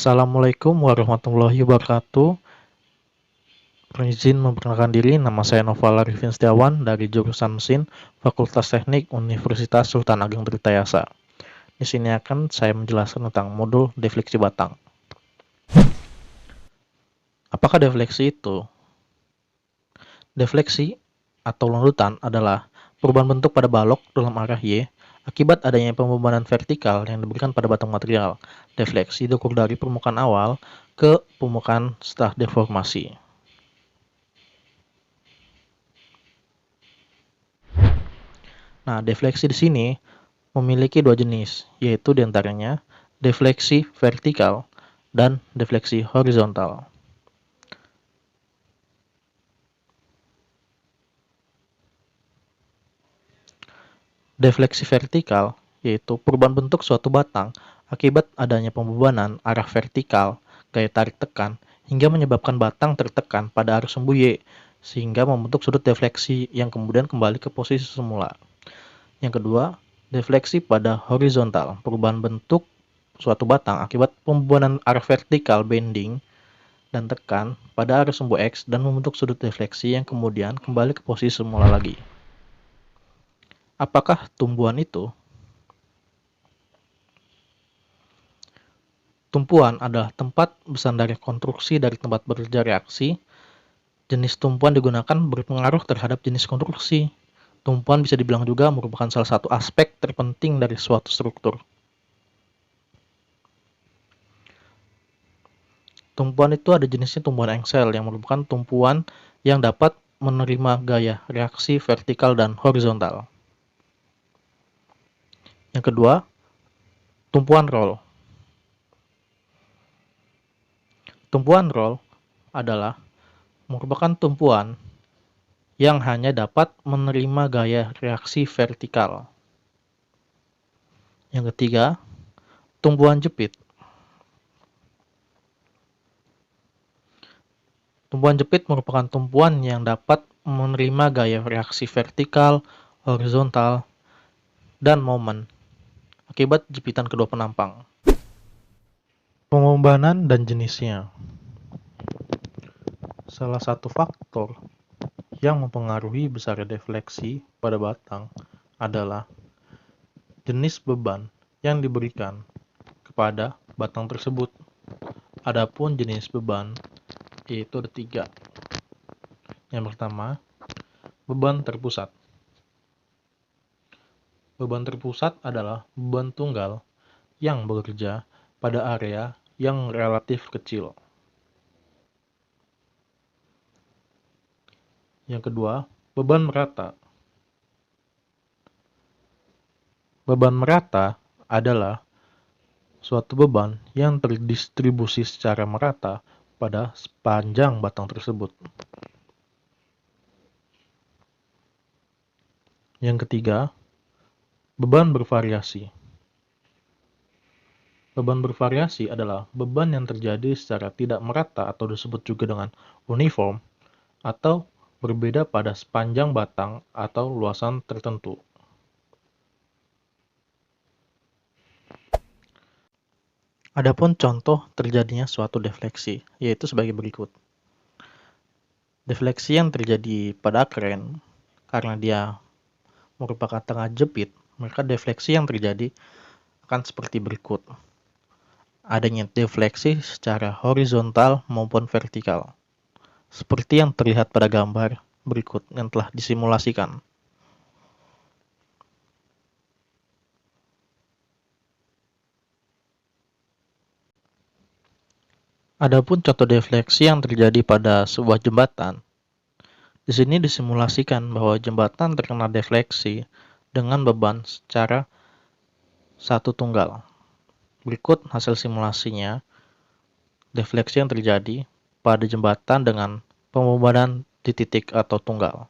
Assalamualaikum warahmatullahi wabarakatuh. Izin memperkenalkan diri, nama saya Noval Arifin Setiawan dari jurusan Mesin, Fakultas Teknik Universitas Sultan Ageng Tritayasa. Di sini akan saya menjelaskan tentang modul defleksi batang. Apakah defleksi itu? Defleksi atau lundutan adalah perubahan bentuk pada balok dalam arah Y akibat adanya pembebanan vertikal yang diberikan pada batang material. Defleksi diukur dari permukaan awal ke permukaan setelah deformasi. Nah, defleksi di sini memiliki dua jenis, yaitu diantaranya defleksi vertikal dan defleksi horizontal. Defleksi vertikal yaitu perubahan bentuk suatu batang akibat adanya pembebanan arah vertikal, gaya tarik tekan, hingga menyebabkan batang tertekan pada arus sumbu Y, sehingga membentuk sudut defleksi yang kemudian kembali ke posisi semula. Yang kedua, defleksi pada horizontal, perubahan bentuk suatu batang akibat pembebanan arah vertikal bending dan tekan pada arus sumbu X dan membentuk sudut defleksi yang kemudian kembali ke posisi semula lagi. Apakah tumbuhan itu? Tumpuan adalah tempat bersandar konstruksi dari tempat bekerja reaksi. Jenis tumpuan digunakan berpengaruh terhadap jenis konstruksi. Tumpuan bisa dibilang juga merupakan salah satu aspek terpenting dari suatu struktur. Tumpuan itu ada jenisnya tumpuan engsel yang merupakan tumpuan yang dapat menerima gaya reaksi vertikal dan horizontal. Yang kedua, tumpuan roll. Tumpuan roll adalah merupakan tumpuan yang hanya dapat menerima gaya reaksi vertikal. Yang ketiga, tumpuan jepit. Tumpuan jepit merupakan tumpuan yang dapat menerima gaya reaksi vertikal, horizontal, dan momen akibat jepitan kedua penampang. Pembebanan dan jenisnya. Salah satu faktor yang mempengaruhi besarnya defleksi pada batang adalah jenis beban yang diberikan kepada batang tersebut. Adapun jenis beban yaitu ada 3. Yang pertama, beban terpusat. Beban terpusat adalah beban tunggal yang bekerja pada area yang relatif kecil. Yang kedua, beban merata. Beban merata adalah suatu beban yang terdistribusi secara merata pada sepanjang batang tersebut. Yang ketiga, beban bervariasi. Beban bervariasi adalah beban yang terjadi secara tidak merata atau disebut juga dengan uniform atau berbeda pada sepanjang batang atau luasan tertentu. Adapun contoh terjadinya suatu defleksi, yaitu sebagai berikut. Defleksi yang terjadi pada kren, karena dia merupakan tengah jepit, maka defleksi yang terjadi akan seperti berikut. Adanya defleksi secara horizontal maupun vertikal, seperti yang terlihat pada gambar berikut yang telah disimulasikan. Adapun contoh defleksi yang terjadi pada sebuah jembatan, di sini disimulasikan bahwa jembatan terkena defleksi dengan beban secara satu tunggal. Berikut hasil simulasinya, defleksi yang terjadi pada jembatan dengan pembebanan di titik atau tunggal.